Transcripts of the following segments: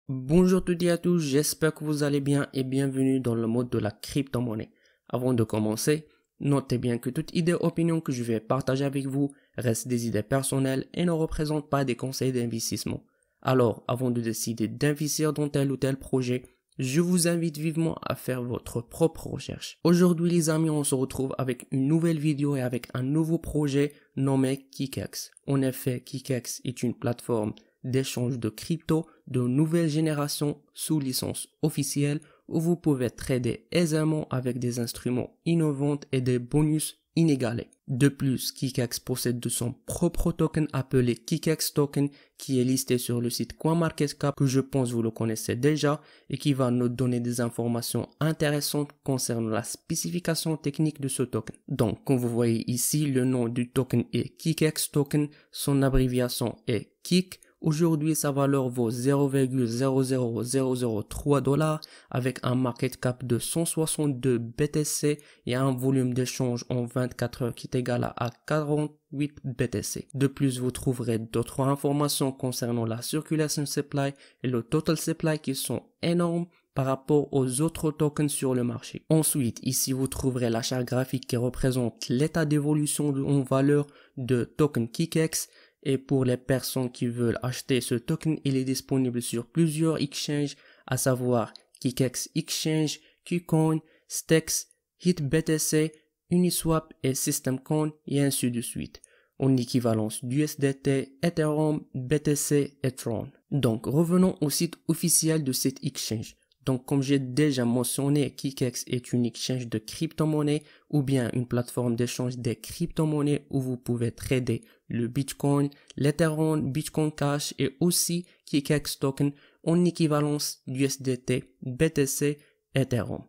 Bonjour toutes et à tous, j'espère que vous allez bien et bienvenue dans le mode de la crypto-monnaie. Avant de commencer, notez bien que toute idée ou opinion que je vais partager avec vous reste des idées personnelles et ne représente pas des conseils d'investissement. Alors, avant de décider d'investir dans tel ou tel projet, je vous invite vivement à faire votre propre recherche. Aujourd'hui les amis, on se retrouve avec une nouvelle vidéo et avec un nouveau projet nommé Kickex. En effet, Kickex est une plateforme d'échange de crypto de nouvelle génération sous licence officielle où vous pouvez trader aisément avec des instruments innovants et des bonus inégalés. De plus, Kickex possède de son propre token appelé Kickex Token qui est listé sur le site CoinMarketCap que je pense vous le connaissez déjà et qui va nous donner des informations intéressantes concernant la spécification technique de ce token. Donc, comme vous voyez ici, le nom du token est Kickex Token, son abréviation est KIC. Aujourd'hui, sa valeur vaut 0,00003 $ avec un market cap de 162 BTC et un volume d'échange en 24 heures qui est égal à 48 BTC. De plus, vous trouverez d'autres informations concernant la circulation supply et le total supply qui sont énormes par rapport aux autres tokens sur le marché. Ensuite, ici vous trouverez la charte graphique qui représente l'état d'évolution en valeur de token Kickex. Et pour les personnes qui veulent acheter ce token, il est disponible sur plusieurs exchanges, à savoir Kickex Exchange, KuCoin, Stex, HitBTC, Uniswap et SystemCoin et ainsi de suite, en équivalence d'USDT, Ethereum, BTC et Tron. Donc revenons au site officiel de cet exchange. Donc, comme j'ai déjà mentionné, Kickex est une exchange de crypto-monnaies ou bien une plateforme d'échange des crypto-monnaies où vous pouvez trader le Bitcoin, l'Ethereum, Bitcoin Cash et aussi Kickex Token en équivalence d'USDT, BTC, Ethereum.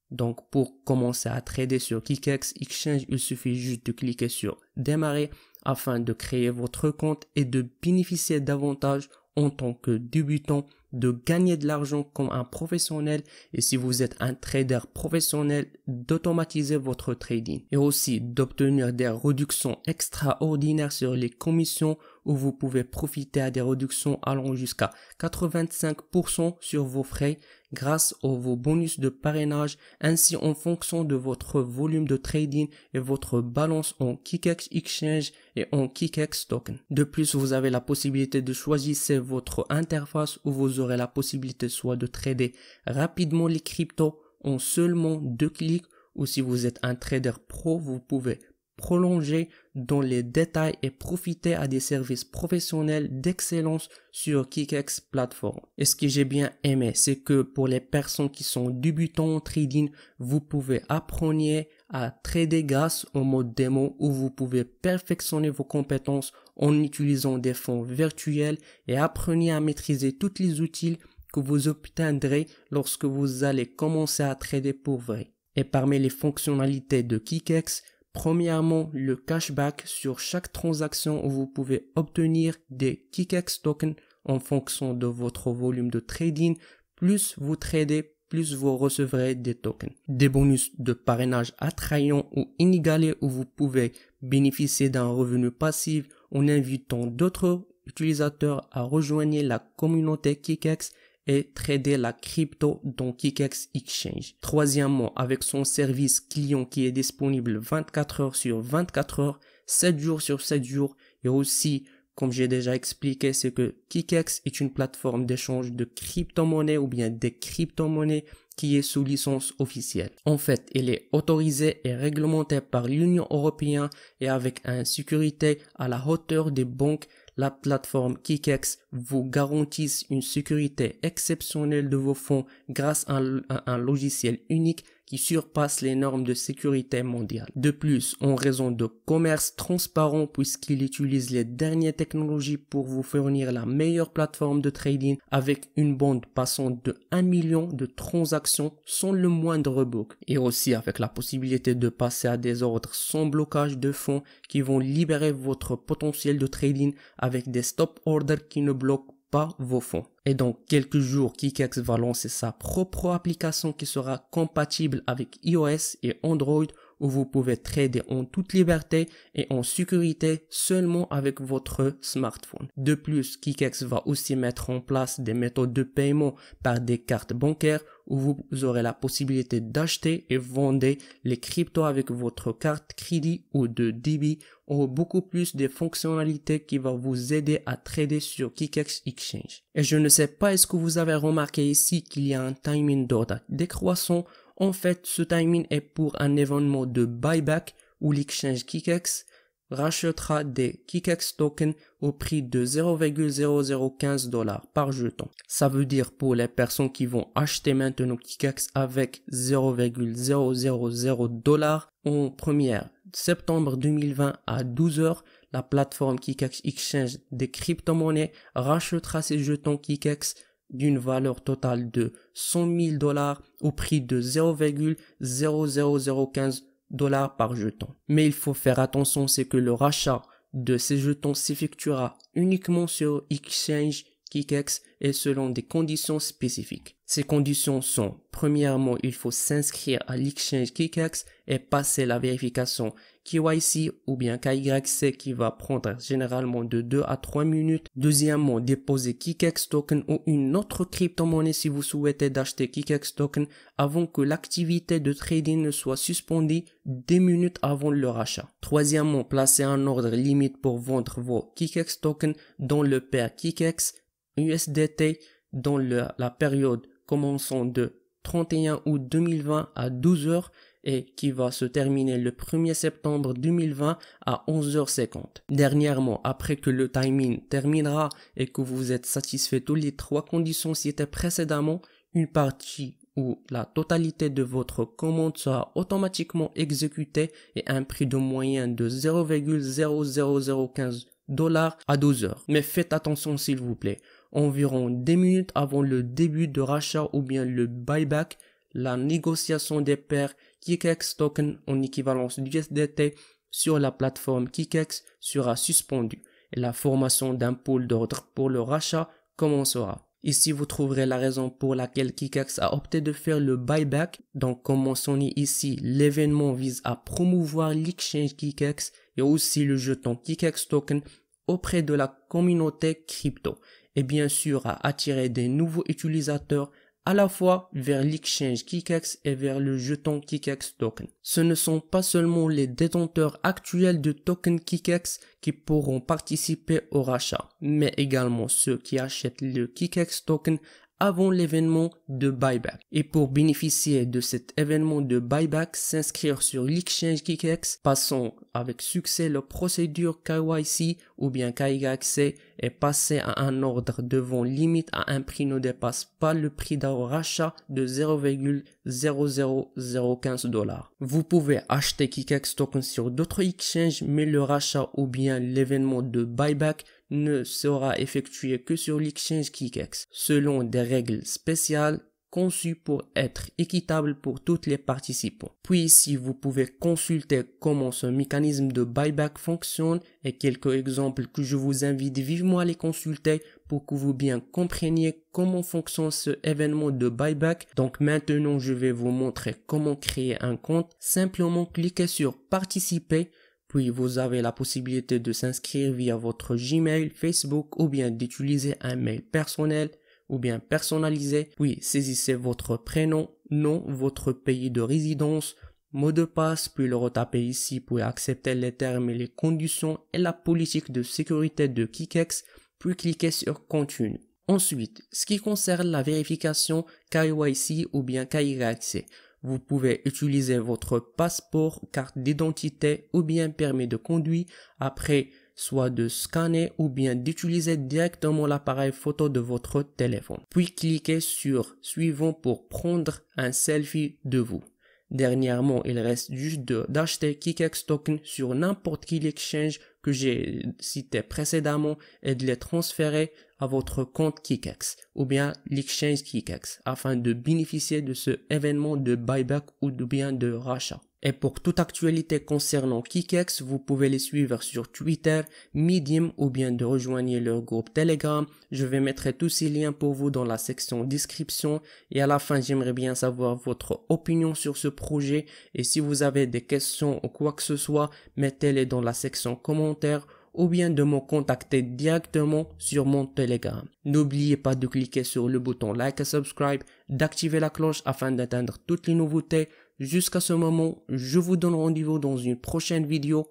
Donc, pour commencer à trader sur Kickex Exchange, il suffit juste de cliquer sur Démarrer afin de créer votre compte et de bénéficier davantage en tant que débutant, de gagner de l'argent comme un professionnel et si vous êtes un trader professionnel, d'automatiser votre trading et aussi d'obtenir des réductions extraordinaires sur les commissions où vous pouvez profiter à des réductions allant jusqu'à 85% sur vos frais grâce aux vos bonus de parrainage ainsi en fonction de votre volume de trading et votre balance en Kickex Exchange et en Kickex Token. De plus, vous avez la possibilité de choisir votre interface où vous aurez la possibilité soit de trader rapidement les cryptos en seulement 2 clics ou si vous êtes un trader pro, vous pouvez prolonger dans les détails et profiter à des services professionnels d'excellence sur Kickex plateforme. Et ce que j'ai bien aimé, c'est que pour les personnes qui sont débutants en trading, vous pouvez apprendre à trader grâce au mode démo où vous pouvez perfectionner vos compétences en utilisant des fonds virtuels et apprenez à maîtriser tous les outils que vous obtiendrez lorsque vous allez commencer à trader pour vrai. Et parmi les fonctionnalités de Kickex, premièrement, le cashback sur chaque transaction où vous pouvez obtenir des Kickex tokens en fonction de votre volume de trading. Plus vous tradez, plus vous recevrez des tokens. Des bonus de parrainage attrayants ou inégalés où vous pouvez bénéficier d'un revenu passif en invitant d'autres utilisateurs à rejoindre la communauté Kickex et trader la crypto dans Kickex Exchange. Troisièmement, avec son service client qui est disponible 24 heures sur 24 heures, 7 jours sur 7 jours et aussi, comme j'ai déjà expliqué, c'est que Kickex est une plateforme d'échange de crypto-monnaies ou bien des crypto-monnaies qui est sous licence officielle. En fait, elle est autorisée et réglementée par l'Union européenne et avec une sécurité à la hauteur des banques. La plateforme Kickex vous garantit une sécurité exceptionnelle de vos fonds grâce à un logiciel unique qui surpasse les normes de sécurité mondiale. De plus, en raison de commerce transparent puisqu'il utilise les dernières technologies pour vous fournir la meilleure plateforme de trading avec une bande passant de 1 million de transactions sans le moindre bug. Et aussi avec la possibilité de passer à des ordres sans blocage de fonds qui vont libérer votre potentiel de trading avec des stop orders qui ne bloquent pas vos fonds. Et dans quelques jours, Kickex va lancer sa propre application qui sera compatible avec iOS et Android, où vous pouvez trader en toute liberté et en sécurité seulement avec votre smartphone. De plus, Kickex va aussi mettre en place des méthodes de paiement par des cartes bancaires où vous aurez la possibilité d'acheter et vendre les cryptos avec votre carte crédit ou de débit, ou beaucoup plus de fonctionnalités qui vont vous aider à trader sur Kickex Exchange. Et je ne sais pas, est-ce que vous avez remarqué ici qu'il y a un timing d'ordre décroissant. En fait, ce timing est pour un événement de buyback où l'exchange Kickex rachètera des Kickex tokens au prix de 0,0015 $ par jeton. Ça veut dire pour les personnes qui vont acheter maintenant Kickex avec 0,000 $ en 1er septembre 2020 à 12 h, la plateforme Kickex Exchange des crypto-monnaies rachètera ces jetons Kickex d'une valeur totale de 100 000 $ au prix de 0,00015 $ par jeton. Mais il faut faire attention, c'est que le rachat de ces jetons s'effectuera uniquement sur Exchange Kickex et selon des conditions spécifiques. Ces conditions sont, premièrement, il faut s'inscrire à l'exchange Kickex et passer la vérification KYC ou bien KYC qui va prendre généralement de 2 à 3 minutes. Deuxièmement, déposer Kickex token ou une autre crypto-monnaie si vous souhaitez d'acheter Kickex token avant que l'activité de trading ne soit suspendue 10 minutes avant le rachat. Troisièmement, placer un ordre limite pour vendre vos Kickex tokens dans le pair Kickex USDT dans la période commençant de 31 août 2020 à 12 h et qui va se terminer le 1er septembre 2020 à 11h50. Dernièrement, après que le timing terminera et que vous êtes satisfait de les 3 conditions citées précédemment, une partie ou la totalité de votre commande sera automatiquement exécutée et un prix de moyenne de 0,00015 $ à 12 h. Mais faites attention s'il vous plaît. Environ 10 minutes avant le début de rachat ou bien le buyback, la négociation des paires Kickex token en équivalence d'USDT sur la plateforme Kickex sera suspendue et la formation d'un pool d'ordre pour le rachat commencera. Ici, vous trouverez la raison pour laquelle Kickex a opté de faire le buyback. Donc, comme mentionné ici, l'événement vise à promouvoir l'exchange Kickex et aussi le jeton Kickex token auprès de la communauté crypto et bien sûr à attirer des nouveaux utilisateurs à la fois vers l'exchange Kickex et vers le jeton Kickex token. Ce ne sont pas seulement les détenteurs actuels de token Kickex qui pourront participer au rachat, mais également ceux qui achètent le Kickex token avant l'événement de buyback. Et pour bénéficier de cet événement de buyback, s'inscrire sur l'exchange Kickex, passant avec succès la procédure KYC ou bien KYC et passer à un ordre de vente limite à un prix ne dépasse pas le prix d'un rachat de 0,00015 $. Vous pouvez acheter Kickex token sur d'autres exchanges, mais le rachat ou bien l'événement de buyback ne sera effectué que sur l'exchange Kickex, selon des règles spéciales conçues pour être équitables pour tous les participants. Puis ici, vous pouvez consulter comment ce mécanisme de buyback fonctionne et quelques exemples que je vous invite vivement à les consulter pour que vous bien compreniez comment fonctionne ce événement de buyback. Donc maintenant, je vais vous montrer comment créer un compte. Simplement cliquez sur participer. Puis vous avez la possibilité de s'inscrire via votre Gmail, Facebook ou bien d'utiliser un mail personnel ou bien personnalisé. Puis saisissez votre prénom, nom, votre pays de résidence, mot de passe, puis le retapez ici pour accepter les termes et les conditions et la politique de sécurité de Kickex, puis cliquez sur Continue. Ensuite, ce qui concerne la vérification KYC ou bien KYC, vous pouvez utiliser votre passeport, carte d'identité ou bien permis de conduire après soit de scanner ou bien d'utiliser directement l'appareil photo de votre téléphone. Puis cliquez sur suivant pour prendre un selfie de vous. Dernièrement, il reste juste d'acheter Kickex token sur n'importe quel exchange que j'ai cité précédemment et de les transférer à votre compte Kickex ou bien l'exchange Kickex afin de bénéficier de ce événement de buyback ou bien de rachat. Et pour toute actualité concernant Kickex, vous pouvez les suivre sur Twitter, Medium ou bien de rejoindre leur groupe Telegram. Je vais mettre tous ces liens pour vous dans la section description. Et à la fin, j'aimerais bien savoir votre opinion sur ce projet. Et si vous avez des questions ou quoi que ce soit, mettez-les dans la section commentaires ou bien de me contacter directement sur mon Telegram. N'oubliez pas de cliquer sur le bouton like et subscribe, d'activer la cloche afin d'atteindre toutes les nouveautés. Jusqu'à ce moment, je vous donne rendez-vous dans une prochaine vidéo.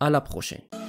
À la prochaine.